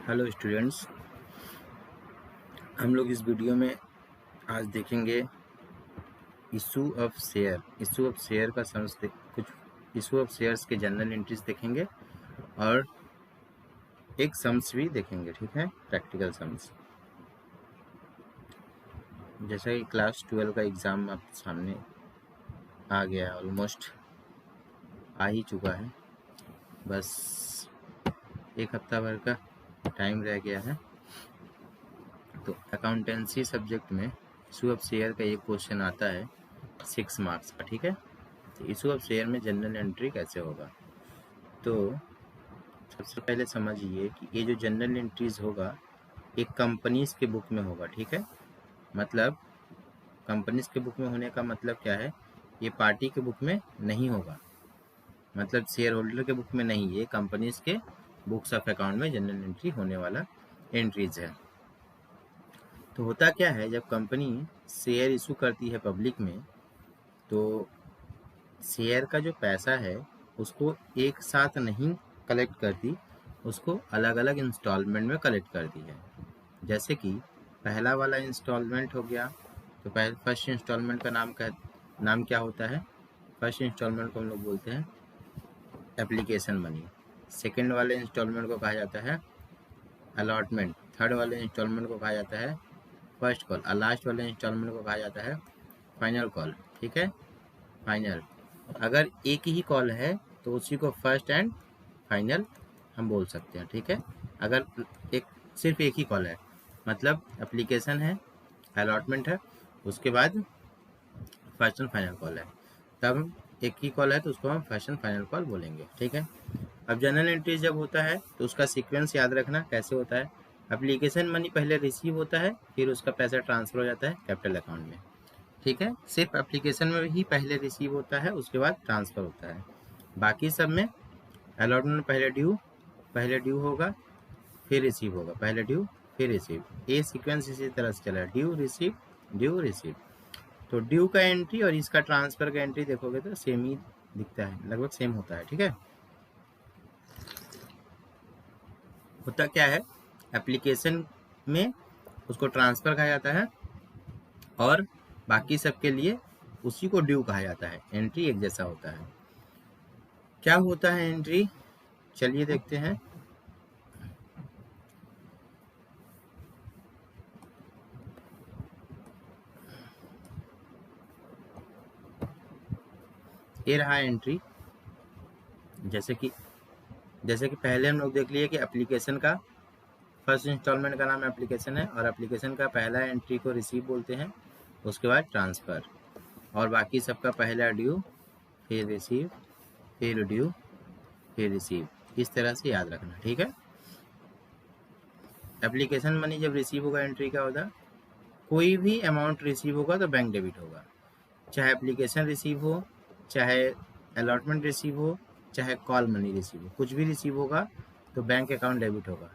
Hello students, हम लोग इस वीडियो में आज देखेंगे इशू ऑफ शेयर का कुछ इशू ऑफ शेयर्स के जनरल एंट्रीज देखेंगे और एक सम्स भी देखेंगे। ठीक है, प्रैक्टिकल सम्स। जैसा कि क्लास 12 का एग्ज़ाम आप सामने आ गया है, ऑलमोस्ट आ ही चुका है, बस एक हफ्ता भर का टाइम रह गया है। तो अकाउंटेंसी सब्जेक्ट में इशू ऑफ शेयर का एक क्वेश्चन आता है 6 मार्क्स का। ठीक है, तो इशू ऑफ शेयर में जनरल एंट्री कैसे होगा। तो सबसे पहले समझिए कि ये जो जनरल एंट्रीज होगा एक कंपनीज के बुक में होगा। ठीक है, मतलब कंपनीज के बुक में होने का मतलब क्या है, ये पार्टी के बुक में नहीं होगा, मतलब शेयर होल्डर के बुक में नहीं, ये कंपनीज के बुक्स ऑफ अकाउंट में जनरल एंट्री होने वाला एंट्रीज है। तो होता क्या है, जब कंपनी शेयर इशू करती है पब्लिक में, तो शेयर का जो पैसा है उसको एक साथ नहीं कलेक्ट करती, उसको अलग अलग इंस्टॉलमेंट में कलेक्ट करती है। जैसे कि पहला वाला इंस्टॉलमेंट हो गया, तो फर्स्ट इंस्टॉलमेंट का नाम क्या होता है। फर्स्ट इंस्टॉलमेंट को हम लोग बोलते हैं एप्लीकेशन मनी। सेकेंड वाले इंस्टॉलमेंट को कहा जाता है अलॉटमेंट। थर्ड वाले इंस्टॉलमेंट को कहा जाता है फर्स्ट कॉल, और लास्ट वाले इंस्टॉलमेंट को कहा जाता है फाइनल कॉल। ठीक है, फाइनल। अगर एक ही कॉल है तो उसी को फर्स्ट एंड फाइनल हम बोल सकते हैं। ठीक है, अगर सिर्फ एक ही कॉल है, मतलब एप्लीकेशन है, अलॉटमेंट है, उसके बाद फर्स्ट एंड फाइनल कॉल है, तब एक ही कॉल है तो उसको हम फर्स्ट एंड फाइनल कॉल बोलेंगे। ठीक है, अब जनरल एंट्री जब होता है तो उसका सीक्वेंस याद रखना कैसे होता है। एप्लीकेशन मनी पहले रिसीव होता है, फिर उसका पैसा ट्रांसफर हो जाता है कैपिटल अकाउंट में। ठीक है, सिर्फ एप्लीकेशन में ही पहले रिसीव होता है, उसके बाद ट्रांसफ़र होता है। बाकी सब में अलॉटमेंट पहले ड्यू होगा, फिर रिसीव होगा, पहले ड्यू फिर रिसीव। ये सीक्वेंस इसी तरह से चला है, ड्यू रिसीव। तो ड्यू का एंट्री और इसका ट्रांसफ़र का एंट्री देखोगे तो सेम ही दिखता है, लगभग सेम होता है। ठीक है, होता क्या है, एप्लीकेशन में उसको ट्रांसफ़र कहा जाता है और बाकी सब के लिए उसी को ड्यू कहा जाता है। एंट्री एक जैसा होता है। क्या होता है एंट्री, चलिए देखते हैं। ये रहा एंट्री। जैसे कि पहले हम लोग देख लिए कि एप्लीकेशन का फर्स्ट इंस्टॉलमेंट का नाम एप्लीकेशन है और एप्लीकेशन का पहला एंट्री को रिसीव बोलते हैं, उसके बाद ट्रांसफ़र, और बाकी सबका पहला ड्यू, फिर रिसीव, फिर ड्यू, फिर रिसीव। इस तरह से याद रखना। ठीक है, एप्लीकेशन मनी जब रिसीव होगा एंट्री क्या होगा, कोई भी अमाउंट रिसीव होगा तो बैंक डेबिट होगा, चाहे एप्लीकेशन रिसीव हो, चाहे अलॉटमेंट रिसीव हो, चाहे कॉल मनी रिसीव हो, कुछ भी रिसीव होगा तो बैंक अकाउंट डेबिट होगा।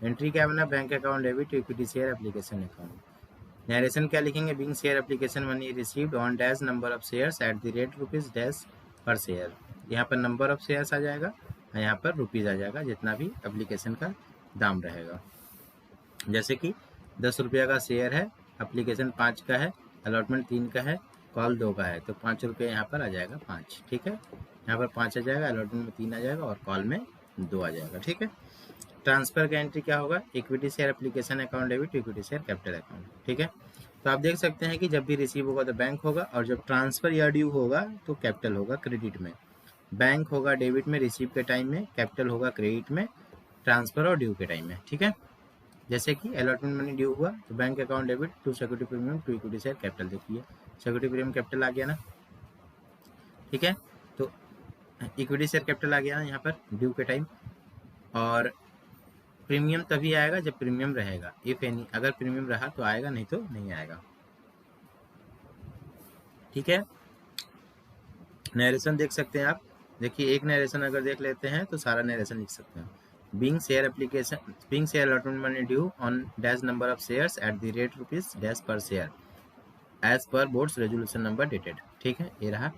एंट्री क्या बना, bank account debit equity share application account. Narration क्या लिखेंगे, being share application money received on dash number of shares at the rate rupees dash per share. यहाँ पर नंबर ऑफ शेयर्स आ जाएगा और यहाँ पर रुपीज़ आ जाएगा, जितना भी एप्लीकेशन का दाम रहेगा। जैसे कि 10 रुपये का शेयर है, एप्लीकेशन 5 का है, अलॉटमेंट 3 का है, कॉल 2 का है, तो 5 रुपये यहाँ पर आ जाएगा 5। ठीक है, यहाँ पर 5 आ जाएगा, अलॉटमेंट में 3 आ जाएगा और कॉल में 2 आ जाएगा। ठीक है, ट्रांसफ़र का एंट्री क्या होगा, equity share application account debit equity share capital account. ठीक है, तो आप देख सकते हैं कि जब भी रिसीव होगा तो बैंक होगा, और जब ट्रांसफ़र या ड्यू होगा तो कैपिटल होगा क्रेडिट में। बैंक होगा डेबिट में रिसीव के टाइम में, कैपिटल होगा क्रेडिट में ट्रांसफ़र और ड्यू के टाइम में। ठीक है, जैसे कि अलॉटमेंट मनी ड्यू हुआ तो bank account debit to security premium to equity share capital. देखिए सिक्योरिटी प्रीमियम कैपिटल आ गया ना। ठीक है, तो इक्विटी शेयर कैपिटल आ गया ना यहाँ पर ड्यू के टाइम, और प्रीमियम तभी आएगा जब प्रीमियम रहेगा, इफ एनी, अगर प्रीमियम रहा तो आएगा, नहीं तो नहीं आएगा। ठीक है, नरेशन देख सकते हैं आप। देखिए एक नरेशन अगर देख लेते हैं तो सारा नरेशन लिख सकते हैं। Being share allotment money due on dash number of shares at the rate rupees dash per share as per board's resolution number dated. ठीक है, ये रहा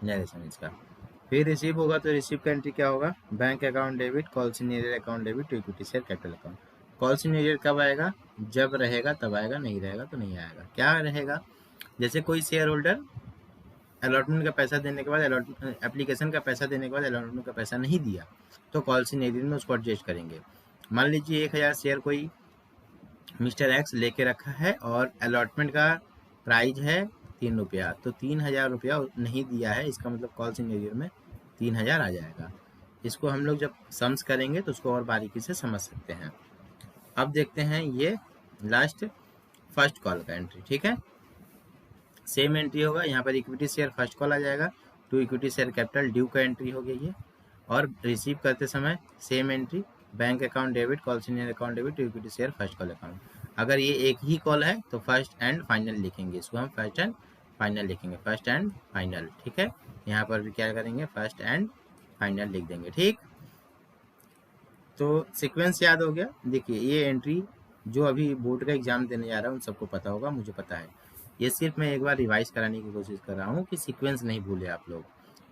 नरेशन इसका। फिर रिसीव होगा तो रिसीव का एंट्री क्या होगा, बैंक अकाउंट डेबिट, कॉल सीनियर account debit to equity share capital account. Call सीनियर कब आएगा, जब रहेगा तब आएगा, नहीं रहेगा तो नहीं आएगा। क्या रहेगा, जैसे कोई शेयर होल्डर अलॉटमेंट का पैसा देने के बाद, एप्लीकेशन का पैसा देने के बाद अलॉटमेंट का पैसा नहीं दिया, तो कॉल सीनियर में उसको एडजस्ट करेंगे। मान लीजिए 1000 शेयर कोई मिस्टर एक्स लेके रखा है और अलॉटमेंट का प्राइस है 3 रुपया, तो 3000 रुपया नहीं दिया है, इसका मतलब कॉल सीनियर में 3000 आ जाएगा। इसको हम लोग जब सम्स करेंगे तो उसको और बारीकी से समझ सकते हैं। अब देखते हैं ये लास्ट फर्स्ट कॉल का एंट्री, ठीक है। सेम एंट्री होगा, यहाँ पर इक्विटी शेयर फर्स्ट कॉल आ जाएगा, to equity share capital due का एंट्री हो गई है। और रिसीव करते समय same entry, bank account debit, call सीनियर account debit to equity share first call account. अगर ये एक ही कॉल है तो फर्स्ट एंड फाइनल लिखेंगे, इसको हम फर्स्ट एंड फाइनल लिखेंगे, फर्स्ट एंड फाइनल, ठीक है। यहाँ पर भी क्या करेंगे, फर्स्ट एंड फाइनल लिख देंगे, ठीक। तो सीक्वेंस याद हो गया। देखिए ये एंट्री जो अभी बोर्ड का एग्जाम देने जा रहा है उन सबको पता होगा, मुझे पता है। ये सिर्फ मैं एक बार रिवाइज कराने की कोशिश कर रहा हूँ कि सीक्वेंस नहीं भूले आप लोग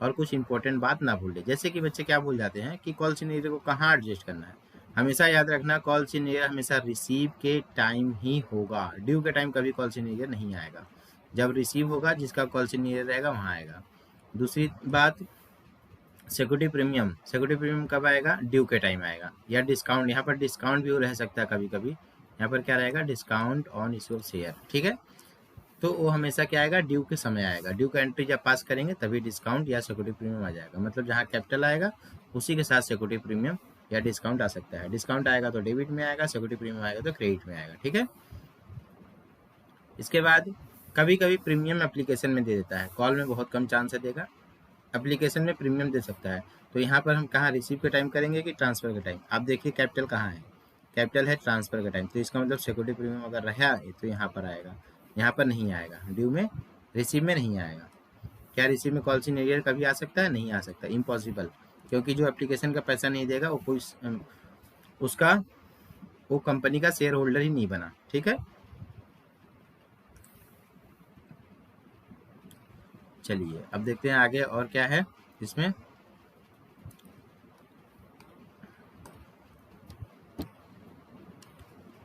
और कुछ इंपॉर्टेंट बात ना भूले। जैसे कि बच्चे क्या भूल जाते हैं कि कॉल सीनियर को कहाँ एडजस्ट करना है। हमेशा याद रखना, कॉल सीनियर हमेशा रिसीव के टाइम ही होगा, ड्यू के टाइम कभी कॉल सीनियर नहीं आएगा। जब रिसीव होगा जिसका कॉल सीनियर रहेगा वहाँ आएगा। दूसरी बात, सिक्योरिटी प्रीमियम कब आएगा, ड्यू के टाइम आएगा। या डिस्काउंट, यहाँ पर डिस्काउंट भी रह सकता है कभी कभी, यहाँ पर क्या रहेगा, डिस्काउंट ऑन इश्यू शेयर, ठीक है। तो वो हमेशा क्या आएगा, ड्यू के समय आएगा। ड्यू का एंट्री जब पास करेंगे तभी डिस्काउंट या सिक्योरिटी प्रीमियम आ जाएगा। मतलब जहाँ कैपिटल आएगा उसी के साथ सिक्योरिटी प्रीमियम या डिस्काउंट आ सकता है। डिस्काउंट आएगा तो डेबिट में आएगा, सिक्योरिटी प्रीमियम आएगा तो क्रेडिट में आएगा, ठीक है। इसके बाद कभी कभी प्रीमियम एप्लीकेशन में दे देता है, कॉल में बहुत कम चांस है देगा, एप्लीकेशन में प्रीमियम दे सकता है। तो यहाँ पर हम कहाँ रिसीव के टाइम करेंगे कि ट्रांसफर के टाइम। आप देखिए कैपिटल कहाँ है, कैपिटल है ट्रांसफर के टाइम, तो इसका मतलब सिक्योरिटी प्रीमियम अगर रहा तो यहाँ पर आएगा, यहाँ पर नहीं आएगा, ड्यू में, रिसीव में नहीं आएगा। क्या रिसीव में कॉल सीनियर कभी आ सकता है, नहीं आ सकता, इम्पॉसिबल, क्योंकि जो एप्लीकेशन का पैसा नहीं देगा वो कोई उसका वो कंपनी का शेयर होल्डर ही नहीं बना, ठीक है। चलिए अब देखते हैं आगे और क्या है इसमें।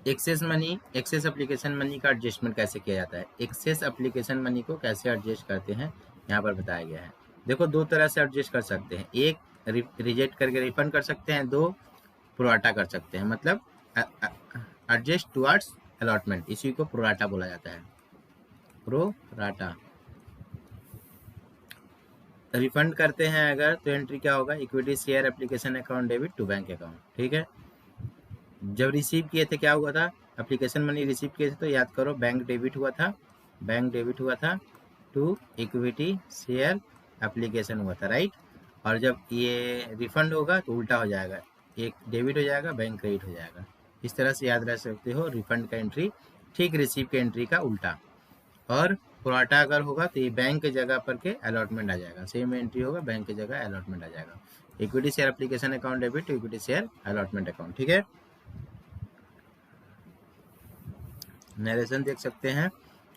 एक्सेस एप्लीकेशन मनी का एडजस्टमेंट कैसे किया जाता है। एक्सेस एप्लीकेशन मनी को कैसे एडजस्ट करते हैं यहाँ पर बताया गया है। देखो दो तरह से एडजस्ट कर सकते हैं, एक रिजेक्ट करके रिफंड कर सकते हैं, दो प्रोराटा कर सकते हैं। मतलब एडजस्ट टुवर्ड्स अलॉटमेंट, इसी को प्रोराटा बोला जाता है, प्रोराटा। रिफंड करते हैं अगर तो एंट्री क्या होगा, equity share application account debit to bank account, ठीक है। जब रिसीव किए थे क्या हुआ था, एप्लीकेशन मनी रिसीव किए थे तो याद करो बैंक डेबिट हुआ था, बैंक डेबिट हुआ था टू इक्विटी शेयर एप्लीकेशन हुआ था, राइट। और जब ये रिफंड होगा तो उल्टा हो जाएगा, एक डेबिट हो जाएगा, बैंक क्रेडिट हो जाएगा। इस तरह से याद रख सकते हो, रिफंड का एंट्री ठीक रिसीव के एंट्री का उल्टा। और प्रोराटा अगर होगा तो ये बैंक के जगह पर के अलॉटमेंट आ जाएगा, सेम एंट्री होगा, बैंक की जगह अलॉटमेंट आ जाएगा। Equity share application account debit to equity share allotment account, ठीक है। नरेशन देख सकते हैं,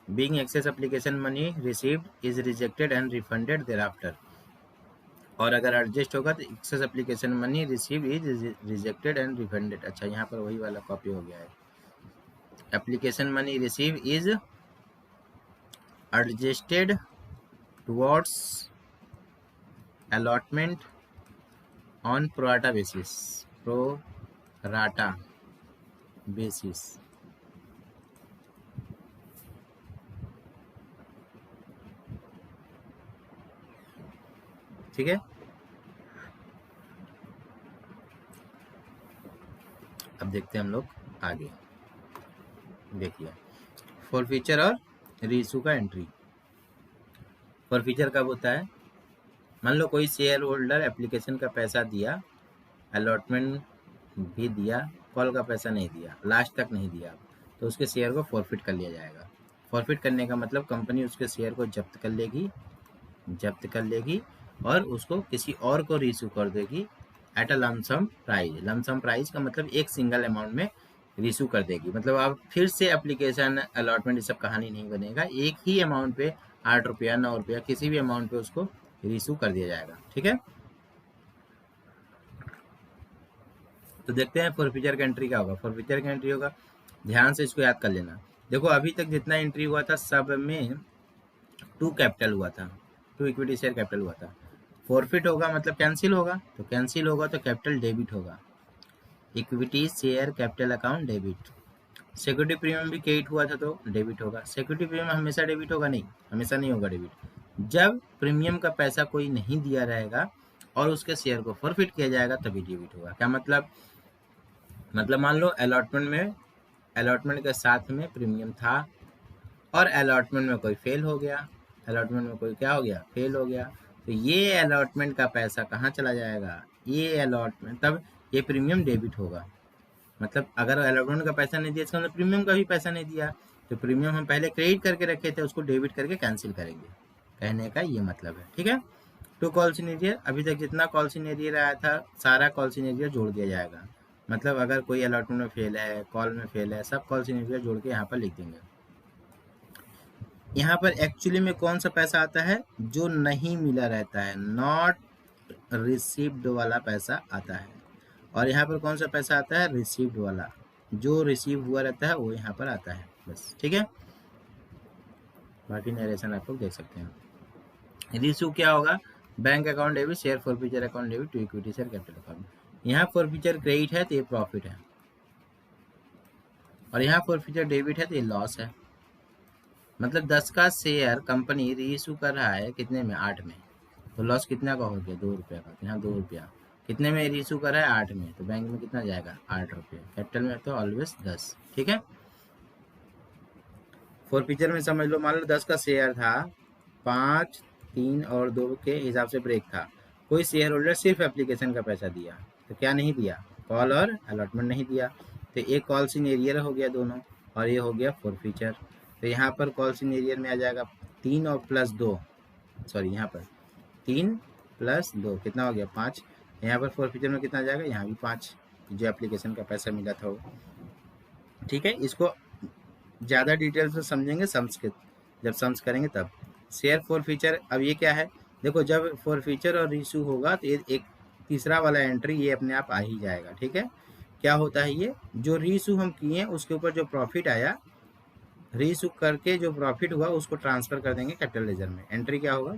being excess application money received is rejected and refunded thereafter. और अगर एडजस्ट होगा तो excess application money receive is rejected and refunded. अच्छा यहाँ पर वही वाला कॉपी हो गया है, application money receive is adjusted towards allotment on pro rata basis, pro rata basis, ठीक है। अब देखते हैं हम लोग आगे। देखिए फॉरफीचर और रीइशू का एंट्री। फॉरफीचर कब होता है, मान लो कोई शेयर होल्डर एप्लीकेशन का पैसा दिया, अलॉटमेंट भी दिया, कॉल का पैसा नहीं दिया, लास्ट तक नहीं दिया, तो उसके शेयर को फॉरफिट कर लिया जाएगा। फॉरफिट करने का मतलब कंपनी उसके शेयर को जब्त कर लेगी और उसको किसी और को रीइशू कर देगी at a lump sum price. Lump sum price का मतलब एक सिंगल अमाउंट में रीइशू कर देगी। मतलब आप फिर से एप्लीकेशन अलॉटमेंट ये सब कहानी नहीं बनेगा, एक ही अमाउंट पे 8 रुपया 9 रुपया किसी भी अमाउंट पे उसको रीइशू कर दिया जाएगा। ठीक है, तो देखते हैं फॉरफीचर का एंट्री क्या होगा। फॉरफीचर का एंट्री होगा, ध्यान से इसको याद कर लेना। देखो अभी तक जितना एंट्री हुआ था सब में 2 कैपिटल हुआ था, 2 इक्विटी शेयर कैपिटल हुआ था। फॉरफिट होगा मतलब कैंसिल होगा, तो कैंसिल होगा तो कैपिटल डेबिट होगा, equity share capital account debit. Security premium भी क्रेडिट हुआ था तो डेबिट होगा। सिक्योरिटी प्रीमियम हमेशा डेबिट होगा नहीं, हमेशा नहीं होगा डेबिट। जब प्रीमियम का पैसा कोई नहीं दिया रहेगा और उसके शेयर को फॉरफिट किया जाएगा तभी डेबिट होगा। क्या मतलब मान लो अलॉटमेंट के साथ में प्रीमियम था और अलॉटमेंट में कोई फेल हो गया, अलॉटमेंट में कोई क्या हो गया, फेल हो गया, तो ये अलॉटमेंट का पैसा कहाँ चला जाएगा, ये अलॉटमेंट, तब ये प्रीमियम डेबिट होगा। मतलब अगर अलॉटमेंट का पैसा नहीं दिया इसका मतलब प्रीमियम का भी पैसा नहीं दिया, तो प्रीमियम हम पहले क्रेडिट करके रखे थे उसको डेबिट करके कैंसिल करेंगे, कहने का ये मतलब है। ठीक है, तो कॉल सिनेरियो अभी तक जितना कॉल सिनेरियो आया था सारा कॉल सिनेरियो जोड़ दिया जाएगा। मतलब अगर कोई अलॉटमेंट में फेल है, कॉल में फेल है, सब कॉल सिनेरियो जोड़ के यहाँ पर लिख देंगे। यहाँ पर एक्चुअली में कौन सा पैसा आता है, जो नहीं मिला रहता है, नॉट रिसीव्ड वाला पैसा आता है। और यहाँ पर कौन सा पैसा आता है, रिसीव्ड वाला, जो रिसीव हुआ रहता है वो यहाँ पर आता है बस। ठीक है, बाकी नरेशन आप लोग देख सकते हैं। रिसीव क्या होगा, bank account debit, share forfeiture account debit to equity share capital account. यहाँ फॉरफीचर क्रेडिट है तो ये प्रॉफिट है, और यहाँ फॉरफीचर डेबिट है तो ये लॉस है। मतलब 10 का शेयर कंपनी रीइशू कर रहा है कितने में, 8 में, तो लॉस कितना का हो गया, 2 रुपये का। यहाँ 2 रुपया कितने में रीइशू कर रहा है, 8 में, तो बैंक में कितना जाएगा, 8 रुपये। कैपिटल में तो ऑलवेज 10। ठीक है, फॉरफीचर में समझ लो, मान लो 10 का शेयर था, 5, 3 और 2 के हिसाब से ब्रेक था। कोई शेयर होल्डर सिर्फ एप्लीकेशन का पैसा दिया, तो क्या नहीं दिया, कॉल और अलॉटमेंट नहीं दिया, तो एक कॉल सिनेरियर हो गया दोनों, और ये हो गया फॉरफीचर। तो यहाँ पर कॉल सिनेरियर में आ जाएगा 3 और प्लस 2, सॉरी यहाँ पर 3 प्लस 2 कितना हो गया, 5। यहाँ पर फॉरफीचर में कितना जाएगा, यहाँ भी 5, जो एप्लीकेशन का पैसा मिला था वो। ठीक है, इसको ज़्यादा डिटेल से समझेंगे सम्स के, जब सम्स करेंगे तब। शेयर फॉरफीचर, अब ये क्या है, देखो जब फॉरफीचर और रीइशू होगा तो एक तीसरा वाला एंट्री ये अपने आप आ ही जाएगा। ठीक है, क्या होता है, ये जो रीइशू हम किए उसके ऊपर जो प्रॉफिट आया, रीइशू करके जो प्रॉफिट हुआ उसको ट्रांसफर कर देंगे कैपिटल रिजर्व में। एंट्री क्या होगा,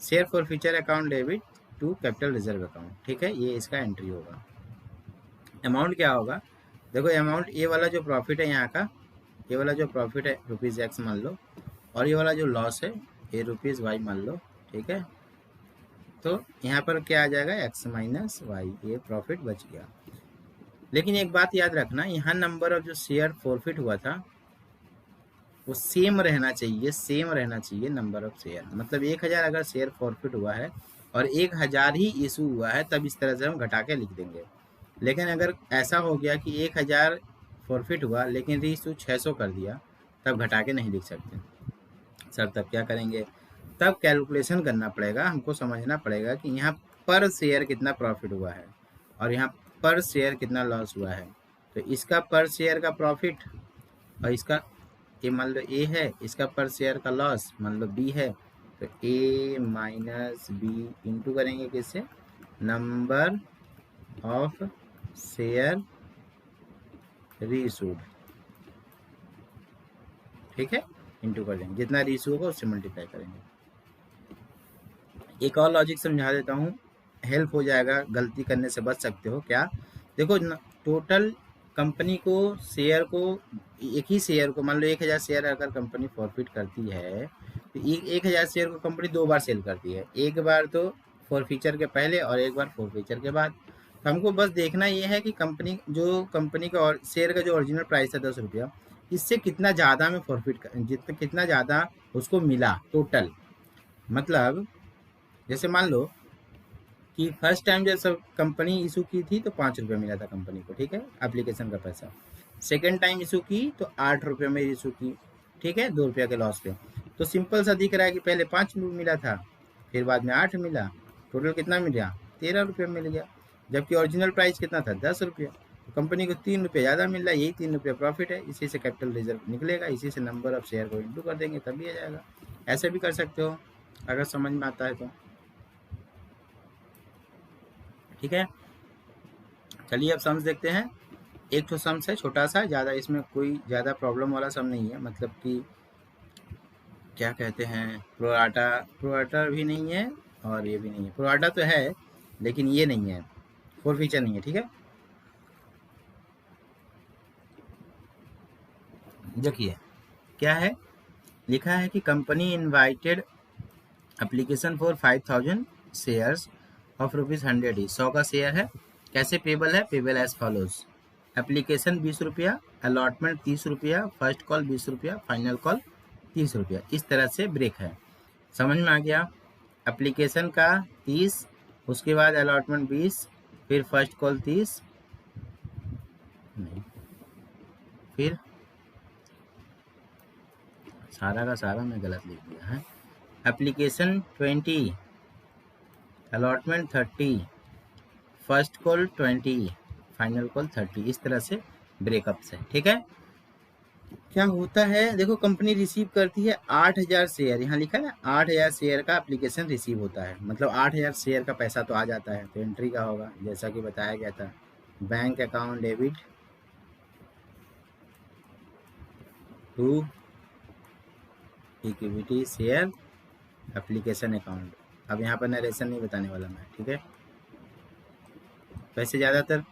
share forfeiture account debit to capital reserve account. ठीक है, ये इसका एंट्री होगा। अमाउंट क्या होगा, देखो अमाउंट, ये वाला जो प्रॉफिट है यहाँ का, ये वाला जो प्रॉफिट है ₹X मान लो, और ये वाला जो लॉस है ये ₹Y मान लो। ठीक है, तो यहाँ पर क्या आ जाएगा, x माइनस वाई, ये प्रॉफिट बच गया। लेकिन एक बात याद रखना, यहाँ नंबर ऑफ जो शेयर फॉरफिट हुआ था वो सेम रहना चाहिए, सेम रहना चाहिए नंबर ऑफ शेयर। मतलब 1000 अगर शेयर फॉरफिट हुआ है और 1000 ही इशू हुआ है, तब इस तरह से हम घटा के लिख देंगे। लेकिन अगर ऐसा हो गया कि 1000 फॉरफिट हुआ लेकिन रीइशू 600 कर दिया, तब घटा के नहीं लिख सकते सर। तब क्या करेंगे, तब कैलकुलेशन करना पड़ेगा, हमको समझना पड़ेगा कि यहाँ पर शेयर कितना प्रॉफिट हुआ है और यहाँ पर शेयर कितना लॉस हुआ है। तो इसका पर शेयर का प्रॉफिट और इसका, ये मान लो ए है, इसका पर शेयर का लॉस मान लो बी है, तो ए माइनस बी इंटू करेंगे किससे, नंबर ऑफ शेयर रीइशूड। ठीक है, इंटू कर देंगे, जितना रीइशू होगा उससे मल्टीप्लाई करेंगे। एक और लॉजिक समझा देता हूँ, हेल्प हो जाएगा, गलती करने से बच सकते हो। क्या, देखो टोटल कंपनी को शेयर को, एक ही शेयर को, मान लो 1000 शेयर अगर कंपनी फॉरफिट करती है तो 1000 शेयर को कंपनी 2 बार सेल करती है, एक बार तो फॉरफीचर के पहले और एक बार फॉरफीचर के बाद। तो हमको बस देखना ये है कि कंपनी का और शेयर का जो ओरिजिनल प्राइस है 10 रुपया, इससे कितना ज़्यादा में फॉरफिट, जितना कितना ज़्यादा उसको मिला टोटल। मतलब जैसे मान लो कि फर्स्ट टाइम जब सब कंपनी इशू की थी तो 5 रुपये मिला था कंपनी को, ठीक है, एप्लीकेशन का पैसा। सेकेंड टाइम इशू की तो 8 रुपये में इशू की, ठीक है, 2 रुपये के लॉस पे। तो सिंपल सा दिख रहा है कि पहले 5 मिला था, फिर बाद में 8 मिला, टोटल कितना मिल गया, 13 रुपये मिल गया। जबकि ओरिजिनल प्राइस कितना था, 10 रुपये। तो कंपनी को 3 रुपये ज़्यादा मिल रहा है, यही 3 रुपये प्रॉफिट है। इसी से कैपिटल रिजर्व निकलेगा, इसी से नंबर ऑफ शेयर को इंटू कर देंगे, तभी आ जाएगा। ऐसे भी कर सकते हो, अगर समझ में आता है तो। ठीक है, चलिए अब सम्स देखते हैं। एक तो सम्स है छोटा सा, ज़्यादा इसमें कोई ज़्यादा प्रॉब्लम वाला सम नहीं है, मतलब कि क्या कहते हैं, प्रोराटा प्रोराटा भी नहीं है और ये भी नहीं है। प्रोराटा तो है लेकिन ये नहीं है, फोर फीचर नहीं है। ठीक है, देखिए क्या है, लिखा है कि company invited application for 5000 shares of ₹100 ही। 100 का शेयर है। कैसे पेबल है, पेबल एज फॉलोज। एप्लीकेशन 20 रुपया, अलॉटमेंट 30 रुपया, फर्स्ट कॉल 20 रुपया, फाइनल कॉल 30 रुपया। इस तरह से ब्रेक है, समझ में आ गया। एप्लीकेशन का 30, उसके बाद अलॉटमेंट 20, फिर फर्स्ट कॉल 30, नहीं, फिर सारा का सारा मैं गलत लिख दिया है। Application 20, allotment 30, first call 20, final call 30। इस तरह से ब्रेकअप्स है। ठीक है, क्या होता है देखो, कंपनी रिसीव करती है 8000 शेयर, यहाँ लिखा है ना 8000 शेयर का एप्लीकेशन रिसीव होता है, मतलब 8000 शेयर का पैसा तो आ जाता है। तो एंट्री का होगा जैसा कि बताया गया था, bank account debit to equity share application account. अब यहाँ पर नरेशन नहीं बताने वाला मैं। ठीक है, वैसे ज़्यादातर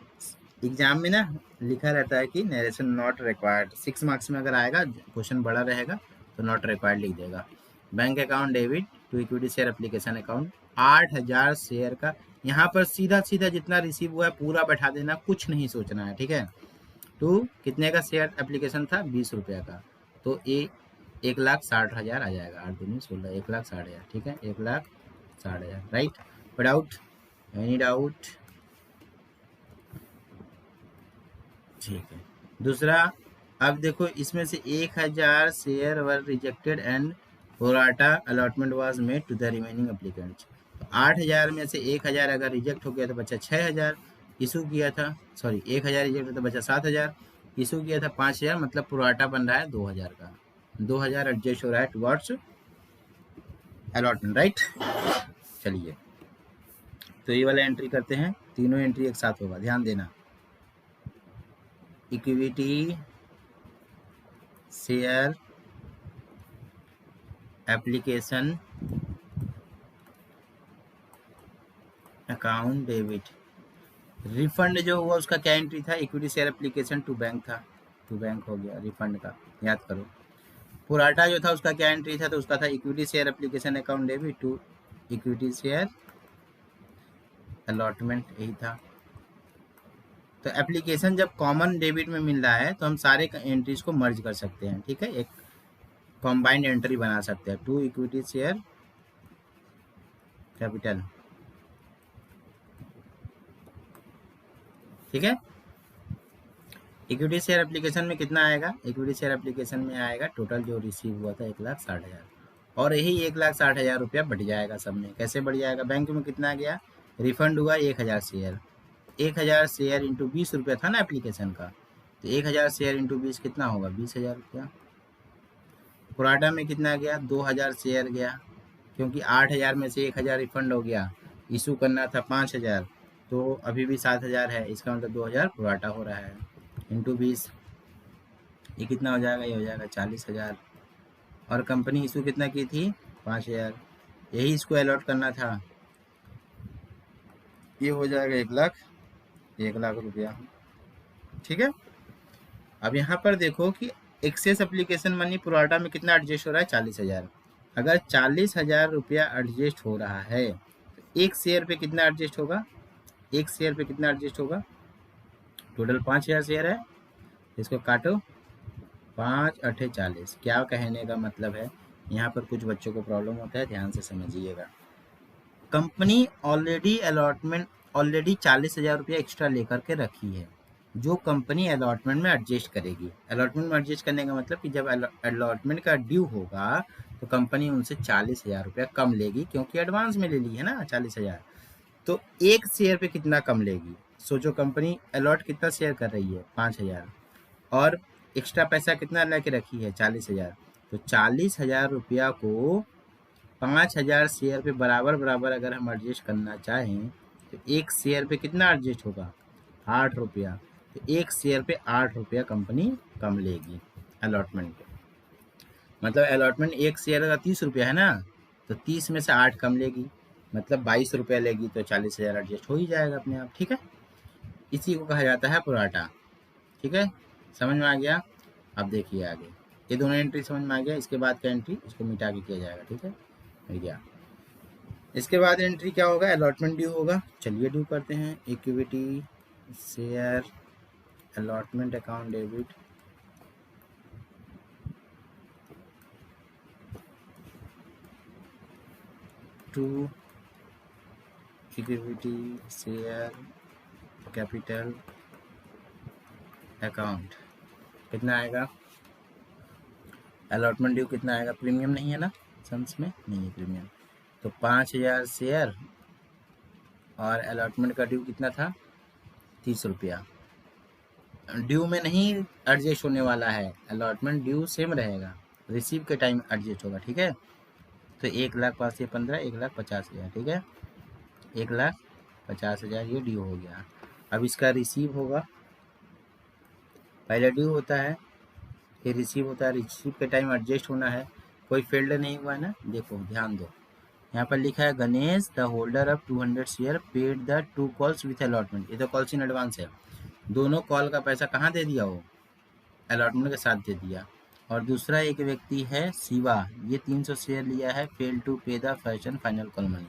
एग्जाम में ना लिखा रहता है कि नरेशन नॉट रिक्वायर्ड। 6 मार्क्स में अगर आएगा, क्वेश्चन बड़ा रहेगा तो नॉट रिक्वायर्ड लिख देगा। Bank account debit to equity share application account, 8000 share का। यहाँ पर सीधा सीधा जितना रिसीव हुआ है पूरा बैठा देना, कुछ नहीं सोचना है। ठीक है, टू कितने का शेयर एप्लीकेशन था, 20 रुपया का, तो 1,60,000 आ जाएगा। 8 दूनी 16, 1,60,000। ठीक है, 1,60,000। Right, doubt, any doubt? ठीक है, दूसरा, अब देखो इसमें से 1000 share were rejected and pro rata allotment was made to the remaining applicants. तो 8000 में से 1000 अगर रिजेक्ट हो गया तो बचा 6000, इशू किया था, सॉरी 1000 रिजेक्ट हो तो बचा 7000, इशू किया था 5000, मतलब प्रोराटा बन रहा है 2000 का। 2000 एडजस्ट हो रहा है टुवर्ड्स अलॉटमेंट। राइट, चलिए तो ये वाला एंट्री करते हैं, तीनों एंट्री एक साथ होगा, ध्यान देना। Equity share application account debit. Refund जो हुआ उसका क्या एंट्री था, equity share application to bank था, टू बैंक हो गया रिफंड का, याद करो। पुराटा जो था उसका क्या एंट्री था, तो उसका था equity share application account debit to equity share allotment, यही था। तो एप्लीकेशन जब कॉमन डेबिट में मिल रहा है तो हम सारे एंट्रीज को मर्ज कर सकते हैं। ठीक है, एक कॉम्बाइंड एंट्री बना सकते हैं, टू इक्विटी शेयर कैपिटल। ठीक है, इक्विटी शेयर एप्लीकेशन में कितना आएगा, इक्विटी शेयर एप्लीकेशन में आएगा टोटल जो रिसीव हुआ था 1,60,000, और यही 1,60,000 रुपया बढ़ जाएगा सब में। कैसे बढ़ जाएगा, बैंक में कितना गया, रिफंड हुआ 1000 शेयर, 1000 शेयर इंटू 20 रुपया था ना एप्लीकेशन का, तो 1000 शेयर इंटू 20 कितना होगा, 20,000 रुपया। पुराटा में कितना गया, 2000 शेयर गया, क्योंकि 8000 में से 1000 रिफंड हो गया, इशू करना था 5000, तो अभी भी 7000 है, इसका मतलब 2000 पुराटा हो रहा है, इंटू 20, ये कितना हो जाएगा, ये हो जाएगा 40,000। और कंपनी इशू कितना की थी, 5000, यही इसको अलॉट करना था, ये हो जाएगा 1,00,000 रुपया। ठीक है, अब यहाँ पर देखो कि एक्सेस एप्लीकेशन मनी प्रोराटा में कितना एडजस्ट हो रहा है, 40,000। अगर 40,000 रुपया एडजस्ट हो रहा है तो एक शेयर पे कितना एडजस्ट होगा, एक शेयर पे कितना एडजस्ट होगा, टोटल 5,000 शेयर है, इसको काटो, 5 8 40। क्या कहने का मतलब है, यहाँ पर कुछ बच्चों को प्रॉब्लम होता है, ध्यान से समझिएगा। कंपनी ऑलरेडी 40,000 रुपया एक्स्ट्रा लेकर के रखी है, जो कंपनी अलॉटमेंट में एडजस्ट करेगी। अलॉटमेंट में एडजस्ट करने का मतलब कि जब अलॉटमेंट का ड्यू होगा तो कंपनी उनसे 40,000 रुपया कम लेगी, क्योंकि एडवांस में ले ली है ना 40,000, तो एक शेयर पे कितना कम लेगी। सोचो कंपनी अलॉट कितना शेयर कर रही है, 5,000, और एक्स्ट्रा पैसा कितना लेके रखी है, 40,000, तो 40,000 रुपया को 5,000 शेयर पे बराबर बराबर अगर हम एडजस्ट करना चाहें तो एक शेयर पे कितना एडजस्ट होगा, 8 रुपया। तो एक शेयर पे 8 रुपया कंपनी कम लेगी अलॉटमेंट पे। मतलब अलॉटमेंट एक शेयर का 30 रुपया है ना, तो 30 में से 8 कम लेगी, मतलब 22 रुपया लेगी, तो 40,000 एडजस्ट हो ही जाएगा अपने आप। ठीक है, इसी को कहा जाता है प्रोराटा। ठीक है, समझ में आ गया। अब देखिए आगे, ये दोनों एंट्री समझ में आ गया। इसके बाद का एंट्री इसको मिटा के किया जाएगा। ठीक है, मिल गया। इसके बाद एंट्री क्या होगा, अलॉटमेंट ड्यू होगा। चलिए ड्यू करते हैं। Equity share allotment account debit to equity share capital account. कितना आएगा अलॉटमेंट ड्यू, कितना आएगा, प्रीमियम नहीं है ना सम्स में, नहीं है प्रीमियम। तो 5,000 शेयर और अलॉटमेंट का ड्यू कितना था, 30 रुपया। ड्यू में नहीं एडजस्ट होने वाला है, अलॉटमेंट ड्यू सेम रहेगा, रिसीव के टाइम एडजस्ट होगा। ठीक है, तो 1,00,000 5 से 15, 1,50,000। ठीक है, 1,50,000 ये ड्यू हो गया। अब इसका रिसीव होगा, पहले ड्यू होता है फिर रिसीव होता है। रिसीव के टाइम एडजस्ट होना है, कोई फेल्ड नहीं हुआ है ना। देखो ध्यान दो, यहाँ पर लिखा है Ganesh the holder of 200 share paid the 2 calls with allotment. ये तो कॉल्स इन एडवांस है, दोनों कॉल का पैसा कहाँ दे दिया, वो अलॉटमेंट के साथ दे दिया। और दूसरा एक व्यक्ति है शिवा, ये 300 शेयर लिया है, फेल टू पे the first and final call money.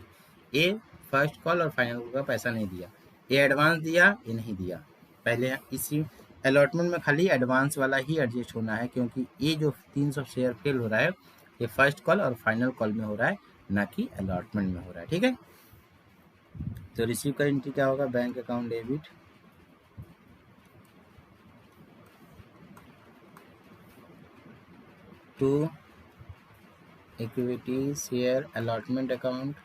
ये फर्स्ट कॉल और फाइनल कॉल का पैसा नहीं दिया, ये एडवांस दिया, ये नहीं दिया। पहले इसी अलॉटमेंट में खाली एडवांस वाला ही एडजस्ट होना है, क्योंकि ये जो 300 शेयर फेल हो रहा है ये फर्स्ट कॉल और फाइनल कॉल में हो रहा है, ना कि अलॉटमेंट में हो रहा है। ठीक है, तो रिसीव का एंट्री क्या होगा, bank account debit to equity share allotment account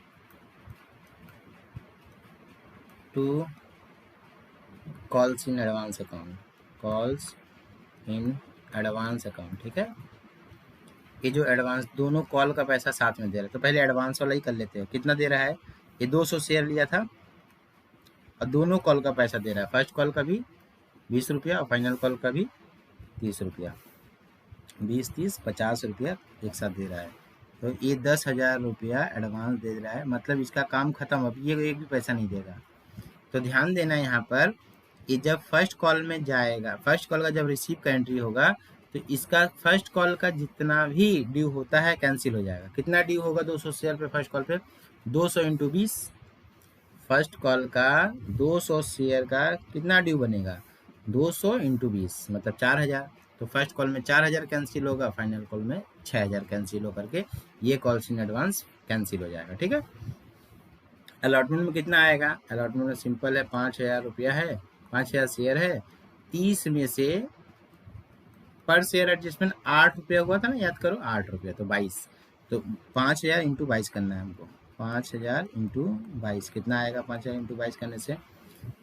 to calls in advance account, calls in advance account. ठीक है, ये जो एडवांस दोनों कॉल का पैसा साथ में दे रहा है, तो पहले एडवांस वाला ही कर लेते हैं। कितना दे रहा है, ये 200 शेयर लिया था और दोनों कॉल का पैसा दे रहा है, फर्स्ट कॉल का भी 20 रुपया और फाइनल कॉल का भी 30 रुपया, 20 30 50 रुपया एक साथ दे रहा है। तो ये 10,000 रुपया एडवांस दे रहा है, मतलब इसका काम खत्म, अब ये एक भी पैसा नहीं देगा। तो ध्यान देना यहाँ पर, ये जब फर्स्ट कॉल में जाएगा, फर्स्ट कॉल का जब रिसीव का एंट्री होगा, तो इसका फर्स्ट कॉल का जितना भी ड्यू होता है कैंसिल हो जाएगा। कितना ड्यू होगा 200 शेयर पे फर्स्ट कॉल पे, 200 इंटू 20। फर्स्ट कॉल का 200 शेयर का कितना ड्यू बनेगा, 200 इंटू 20 मतलब 4,000। तो फर्स्ट कॉल में 4,000 कैंसिल होगा, फाइनल कॉल में 6,000 कैंसिल होकर के ये कॉल्स इन एडवांस कैंसिल हो जाएगा। ठीक है, अलॉटमेंट में कितना आएगा, अलॉटमेंट में सिंपल है, 5,000 रुपया है, 5,000 शेयर है, 30 में से पर शेयर एडजस्टमेंट 8 रुपया हुआ था ना, याद करो 8 रुपया, तो 22। तो 5,000 इंटू 22 करना है हमको, 5,000 इंटू 22 कितना आएगा, 5,000 इंटू 22 करने से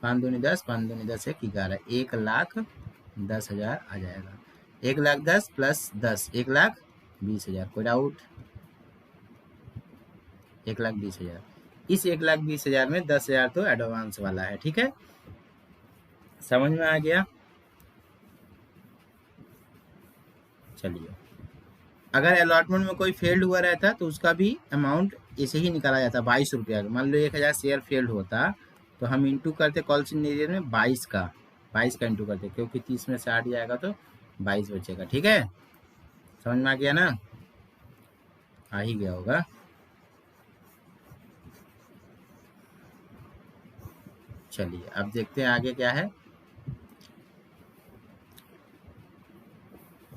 5 दूनी 10, 5 दूनी 10 है 11, 1,10,000 आ जाएगा। 1,10,000 प्लस 10, 1,20,000। कोई डाउट, 1,20,000। इस 1,20,000 में 10,000 तो एडवांस वाला है। ठीक है, समझ में आ गया। चलिए, अगर अलॉटमेंट में कोई फेल्ड हुआ रहता तो उसका भी अमाउंट ऐसे ही निकाला जाता, 22 रुपया। मान लो 1,000 शेयर फेल्ड होता तो हम इंटू करते कॉल्स इन एरिया में 22 का इंटू करते, क्योंकि 30 में से 8 जाएगा तो 22 बचेगा। ठीक है, समझ में आ गया ना, आ ही गया होगा। चलिए अब देखते हैं आगे क्या है।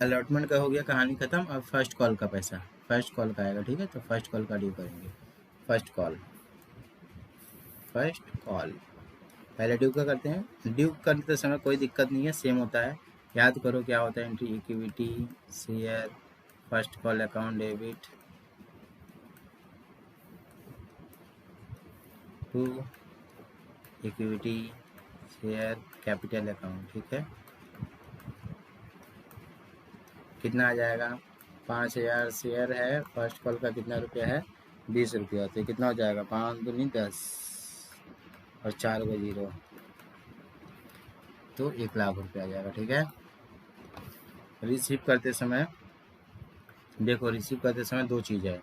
अलॉटमेंट का हो गया, कहानी खत्म। अब फर्स्ट कॉल का पैसा, फर्स्ट कॉल का आएगा। ठीक है, तो फर्स्ट कॉल का ड्यू करेंगे। फर्स्ट कॉल पहले ड्यू का करते हैं। ड्यू करते समय कोई दिक्कत नहीं है, सेम होता है। याद करो क्या होता है entry, equity share first call account debit to equity share capital account. ठीक है, कितना आ जाएगा, 5,000 शेयर है, फर्स्ट कॉल का कितना रुपया है, 20 रुपया, तो कितना हो जाएगा, 5 दूनी 10 और 4 को 0, तो 1,00,000 रुपया आ जाएगा। ठीक है। रिसीव करते समय देखो, रिसीव करते समय दो चीज़ है,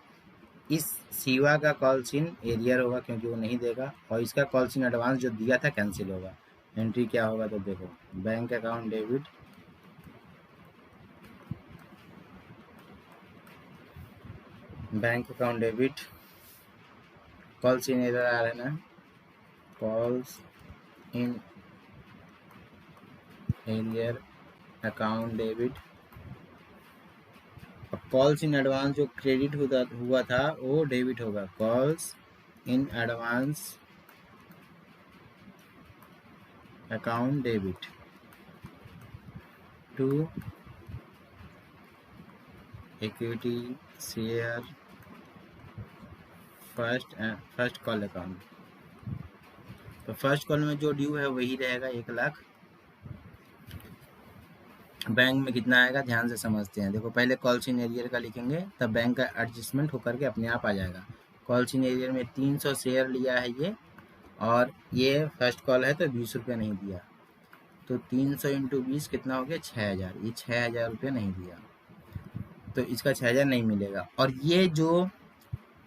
इस शिवा का कॉल सीन एरियर होगा क्योंकि वो नहीं देगा, और इसका कॉल सीन एडवांस जो दिया था कैंसिल होगा। एंट्री क्या होगा, तो देखो bank account debit, bank account debit, calls in arrear आ रहा है ना, calls in arrear account debit, calls in advance जो क्रेडिट हुआ था वो डेबिट होगा, calls in advance account debit to equity share first call account. तो फर्स्ट कॉल में जो ड्यू है वही रहेगा 1,00,000। बैंक में कितना आएगा ध्यान से समझते हैं। देखो पहले कॉल सीन एरियर का लिखेंगे, तब बैंक का एडजस्टमेंट होकर के अपने आप आ जाएगा। कॉल सीन एरियर में 300 शेयर लिया है ये, और ये फर्स्ट कॉल है तो 20 रुपया नहीं दिया, तो 300 इंटू 20 कितना हो गया, 6,000। ये 6,000 रुपया नहीं दिया, तो इसका 6,000 नहीं मिलेगा। और ये जो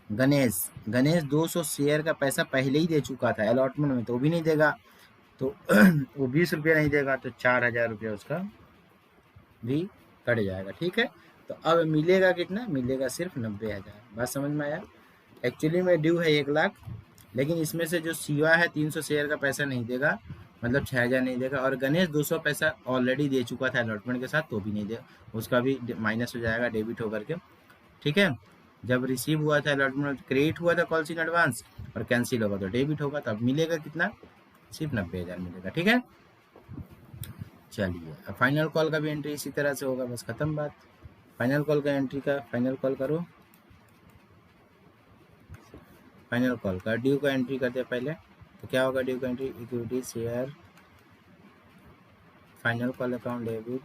गणेश 200 शेयर का पैसा पहले ही दे चुका था अलॉटमेंट में, तो वो भी नहीं देगा, तो वो 20 रुपया नहीं देगा, तो 4,000 रुपया उसका भी कट जाएगा। ठीक है। तो अब मिलेगा कितना, मिलेगा सिर्फ 90,000। बात समझ में आया। एक्चुअली में ड्यू है 1,00,000, लेकिन इसमें से जो शिवा है 300 शेयर का पैसा नहीं देगा, मतलब 6,000 नहीं देगा, और गणेश 200 पैसा ऑलरेडी दे चुका था अलॉटमेंट के साथ, तो भी नहीं दे, उसका भी माइनस हो जाएगा डेबिट होकर के। ठीक है। जब रिसीव हुआ था अलॉटमेंट, क्रेडिट हुआ था कॉल सीन एडवांस, और कैंसिल होगा तो डेबिट होगा, तब मिलेगा कितना, सिर्फ 90,000 मिलेगा। ठीक है। चलिए, अब फाइनल कॉल का भी एंट्री इसी तरह से होगा, बस खत्म बात। फाइनल कॉल का एंट्री का फाइनल कॉल करो, फाइनल कॉल का ड्यू का एंट्री करते हैं पहले। तो क्या होगा ड्यू का entry, equity share final call account debit,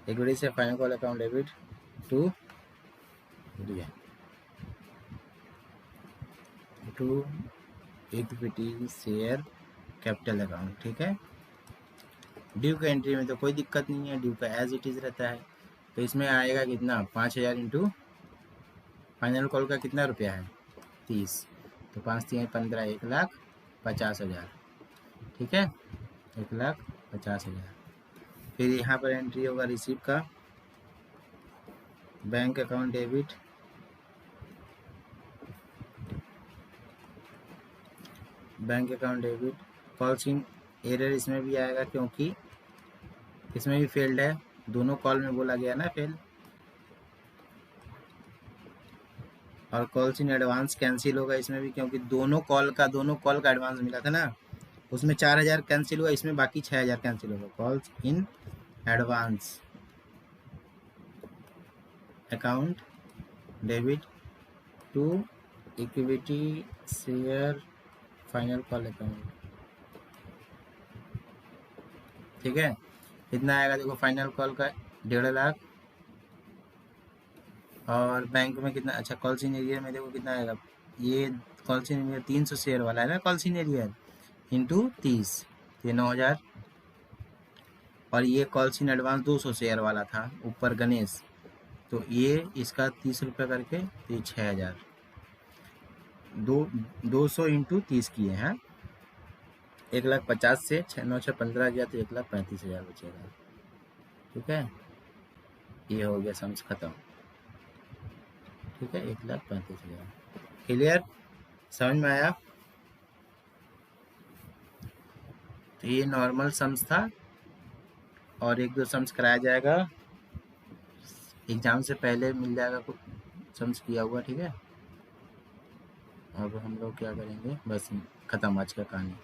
equity से final call account debit to equity share capital account. ठीक है। ड्यू का एंट्री में तो कोई दिक्कत नहीं है, ड्यू का एज इट इज रहता है। तो इसमें आएगा कितना, 5,000 इंटू फाइनल कॉल का कितना रुपया है, 30, तो 5 3 15, 1,50,000। ठीक है, 1,50,000। फिर यहाँ पर एंट्री होगा रिसीव का, bank account debit, bank account debit, calls in arrear इसमें भी आएगा क्योंकि इसमें भी फेल्ड है, दोनों कॉल में बोला गया ना फेल, और कॉल सीन एडवांस कैंसिल होगा इसमें भी, क्योंकि दोनों कॉल का एडवांस मिला था ना, उसमें 4,000 कैंसिल हुआ, इसमें बाकी 6,000 कैंसिल होगा। Calls in advance account debit to equity share final call account. ठीक है। कितना आएगा देखो, फाइनल कॉल का 1,50,000, और बैंक में कितना, अच्छा कॉल सीन एरियर में देखो कितना आएगा, ये कॉल सीन एरियर 300 शेयर वाला है ना, कॉल सीन एरियर इंटू 30, ये 9,000, और ये कॉल सीन एडवांस 200 शेयर वाला था ऊपर गणेश, तो ये इसका 30 रुपये करके, तो ये 6,000, 200 इंटू 30 किए हैं, 1,50,000 से 9 6 15 गया, तो 1,35,000 बचेगा। ठीक है, ये हो गया सम्स खत्म। ठीक है, 1,35,000। क्लियर, समझ में आया। तो ये नॉर्मल सम्स था, और 1 2 सम्स कराया जाएगा एग्जाम से पहले, मिल जाएगा कुछ सम्स किया हुआ। ठीक है, अब हम लोग क्या करेंगे, बस खत्म आज का कहानी।